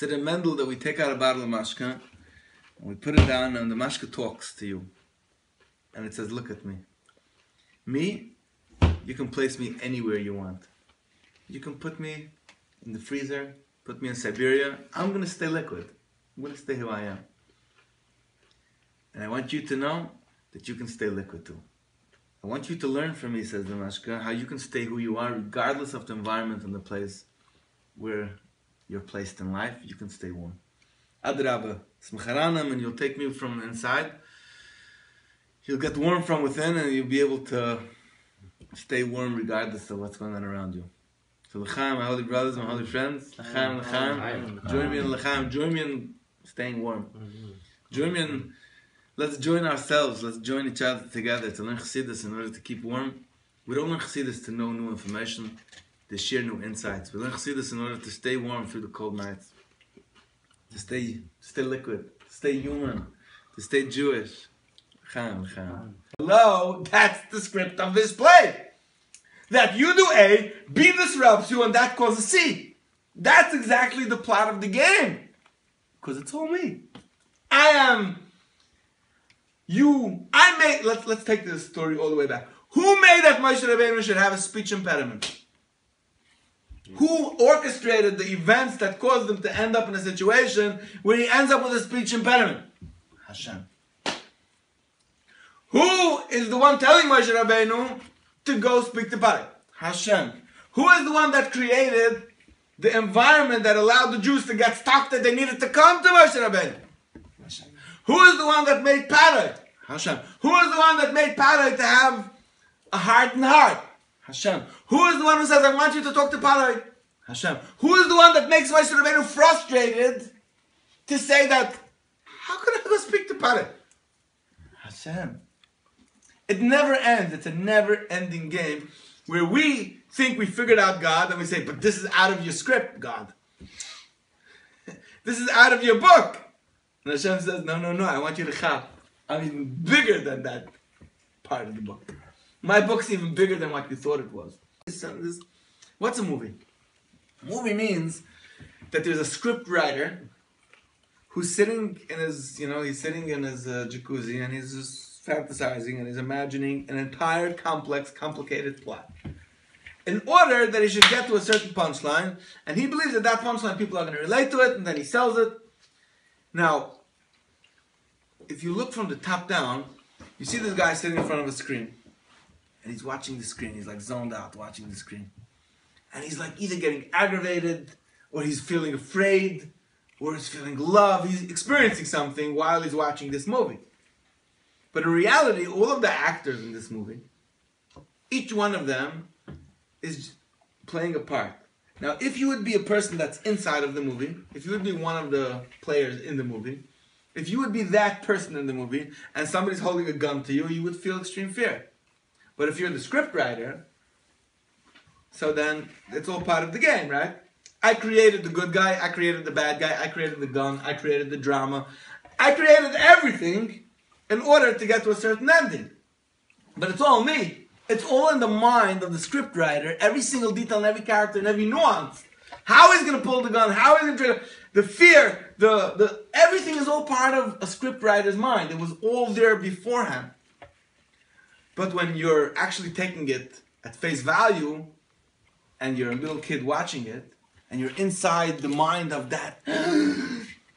It's a mendel that we take out a bottle of mashka, and we put it down, and the mashka talks to you. And it says, look at me. Me, you can place me anywhere you want. You can put me in the freezer, put me in Siberia. I'm going to stay liquid. I'm going to stay who I am. And I want you to know that you can stay liquid too. I want you to learn from me, says the mashka, how you can stay who you are regardless of the environment and the place where you're placed in life. You can stay warm. Adrabah, smcharanam, and you'll take me from inside. You'll get warm from within, and you'll be able to stay warm regardless of what's going on around you. So l'chaim, my holy brothers, my holy friends, l'chaim, l'chaim. Join me in l'chaim. Join me in staying warm. Join me in. Let's join ourselves. Let's join each other together to learn chassidus in order to keep warm. We don't learn chassidus to know new information, to share new insights. We learn chassidus in order to stay warm through the cold nights, to stay liquid, to stay human, to stay Jewish. Hello, that's the script of this play. That you do A, B disrupts you, and that causes C. That's exactly the plot of the game. Because it's all me. I am you. Let's take this story all the way back. Who made that Moshe Rabbeinu should have a speech impediment? Who orchestrated the events that caused him to end up in a situation where he ends up with a speech impediment? Hashem. Who is the one telling Moshe Rabbeinu to go speak to Paro? Hashem. Who is the one that created the environment that allowed the Jews to get stuck that they needed to come to Moshe Rabbeinu? Hashem. Who is the one that made Paro? Hashem. Who is the one that made Paro to have a heart and heart? Hashem. Who is the one who says, I want you to talk to Paro? Hashem. Who is the one that makes Moshe Rabbeinu frustrated to say that, how can I go speak to Paro? Hashem. It never ends. It's a never-ending game where we think we figured out God and we say, but this is out of your script, God. This is out of your book. And Hashem says, no, I want you to chap. I'm even bigger than that part of the book. My book's even bigger than what you thought it was. What's a movie? A movie means that there's a script writer who's sitting in his, jacuzzi and he's just fantasizing and he's imagining an entire complex, complicated plot in order that he should get to a certain punchline, and he believes that punchline people are going to relate to it, and then he sells it. Now, if you look from the top down, you see this guy sitting in front of a screen, and he's watching the screen. He's like zoned out watching the screen, and he's like either getting aggravated, or he's feeling afraid, or he's feeling love. He's experiencing something while he's watching this movie. But in reality, all of the actors in this movie, each one of them is playing a part. Now, if you would be a person that's inside of the movie, if you would be one of the players in the movie, if you would be that person in the movie, and somebody's holding a gun to you, you would feel extreme fear. But if you're the script writer, so then it's all part of the game, right? I created the good guy, I created the bad guy, I created the gun, I created the drama. I created everything in order to get to a certain ending. But it's all me. It's all in the mind of the script writer, every single detail and every character and every nuance. How he's going to pull the gun, how he's going to trigger, the fear, everything is all part of a script writer's mind. It was all there beforehand. But when you're actually taking it at face value, and you're a little kid watching it, and you're inside the mind of that,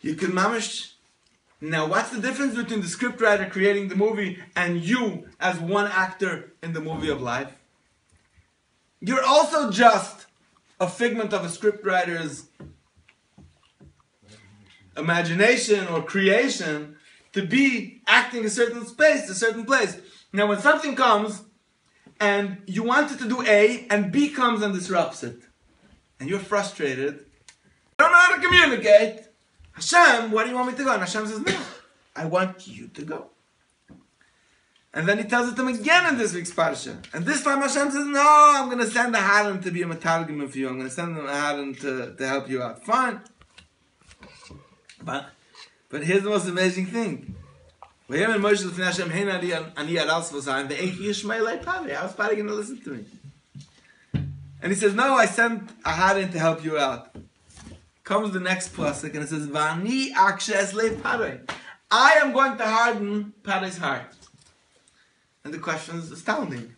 you can mamish. Now, what's the difference between the scriptwriter creating the movie and you as one actor in the movie of life? You're also just a figment of a scriptwriter's imagination or creation to be acting a certain space, a certain place. Now, when something comes and you wanted to do A and B comes and disrupts it, and you're frustrated, you don't know how to communicate, Hashem, where do you want me to go? And Hashem says, no, I want you to go. And then he tells it to him again in this week's parsha. And this time Hashem says, no, I'm going to send a Haran to be a matargim for you. I'm going to send a Haran to help you out. Fine. But here's the most amazing thing. How's Pari going to listen to me? And he says, no, I sent a Haran to help you out. comes the next pasuk and it says, Vani akshe es lev Paroi. I am going to harden Paroi's heart. And the question is astounding.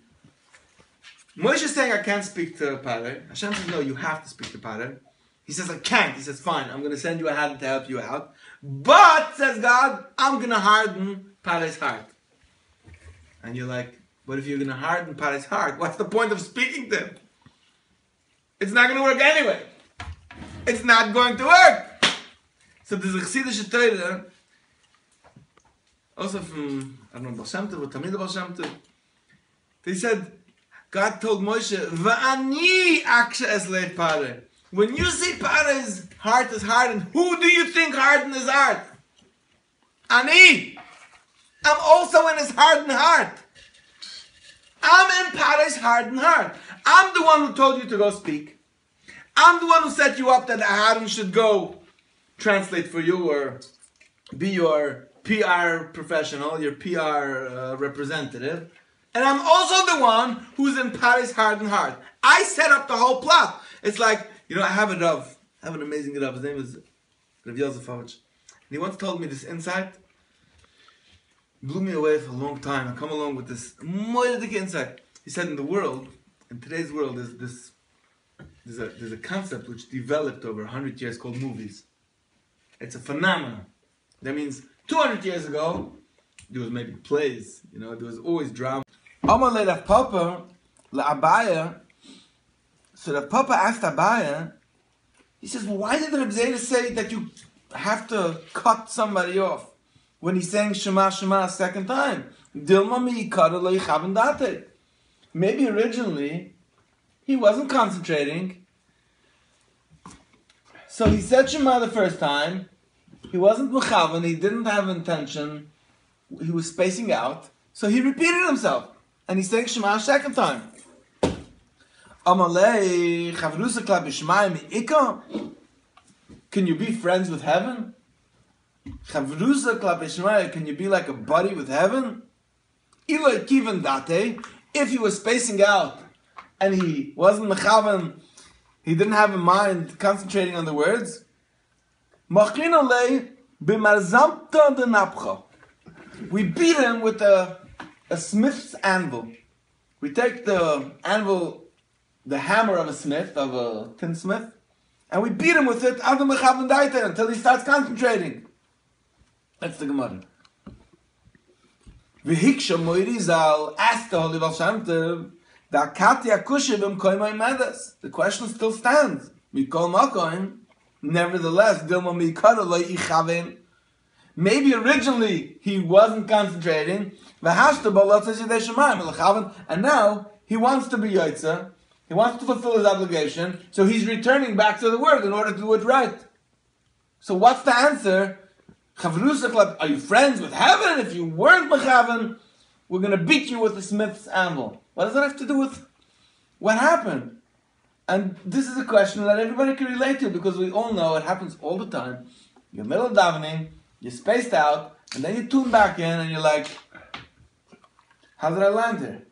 Moshe is saying, I can't speak to Paroi. Hashem says, no, you have to speak to Paroi. He says, I can't. He says, fine, I'm going to send you a hand to help you out. But, says God, I'm going to harden Paroi's heart. And you're like, but if you're going to harden Paroi's heart, what's the point of speaking to him? It's not going to work anyway. It's not going to work. So there's a Chassidische Torah, also from, I don't know, Baal Shem Tov or Talmidei Baal Shem Tov. They said, God told Moshe, Va'ani akshe es lev Paroi. When you see Paroi's heart is hardened, who do you think hardened his heart? Ani. I'm also in his hardened heart. I'm in Paroi's hardened heart. I'm the one who told you to go speak. I'm the one who set you up that Aaron should go translate for you or be your PR professional, your PR representative. And I'm also the one who's in Paroi's hardened heart. I set up the whole plot. It's like, you know, I have a Rav. I have an amazing Rav. His name is Rav Yosefovich. And he once told me this insight. Blew me away for a long time. I come along with this moedic insight. He said, in the world, in today's world, there's a concept which developed over 100 years called movies. It's a phenomenon. That means 200 years ago, there was maybe plays. You know, there was always drama. Omar le Rav Papa le Abaya. So Rav Papa asked Abaya. He says, well, why did Reb Zayda say that you have to cut somebody off when he's saying Shema Shema a second time? Dilma mi yikara lo yichaven date. Maybe originally he wasn't concentrating. So he said Shema the first time. He wasn't mechaven. He didn't have intention. He was spacing out. So he repeated himself. And he's saying Shema a second time. Amalei chavrusa klap b'shmayim ika. Can you be friends with heaven? Chavrusa klap b'shmayim. Can you be like a buddy with heaven? Iloi kiven date. If he was spacing out and he wasn't mechaven, he didn't have in mind concentrating on the words. Machlin olei b'marzamta de napcha. We beat him with a smith's anvil. We take the anvil, the hammer of a smith, of a tinsmith, and we beat him with it until he starts concentrating. That's the Gemara. V'hiksha moirizal asked the Holy Baal Shem Tov, the question still stands. Mikol makoim, nevertheless, dilma mikara lo yichaven. Maybe originally he wasn't concentrating, and now he wants to be Yotze, he wants to fulfill his obligation, so he's returning back to the word in order to do it right. So what's the answer? Are you friends with heaven? If you weren't mechaven, we're going to beat you with the smith's anvil. What does that have to do with what happened? And this is a question that everybody can relate to, because we all know it happens all the time. You're in the middle of davening, you're spaced out, and then you tune back in and you're like, how did I land here?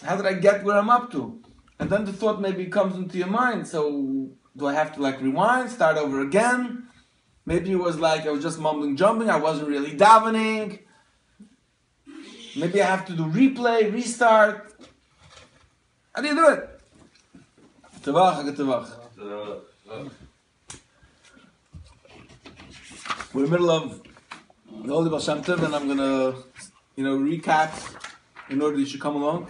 How did I get where I'm up to? And then the thought maybe comes into your mind, so do I have to like rewind, start over again? Maybe it was like I was just mumbling, jumbling, I wasn't really davening. Maybe I have to do replay, restart. How do you do it? Tavach. We're in the middle of the Holy Baal Shem Tov, and I'm going to, recap in order you should come along.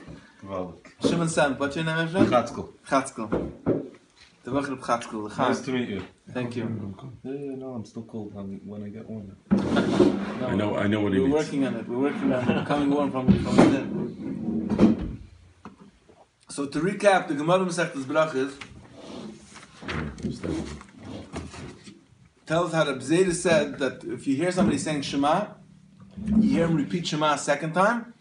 Shimon Semp, what's your name, Efraim? Chatzkel. Nice to meet you. Thank you. No, I'm still cold when I get warm. No, I know what he means. We're working on it. Becoming warm from within. So to recap, the Gemara Masechtas Brachos tells how Rabbi Zayda said that if you hear somebody saying Shema, you hear him repeat Shema a second time,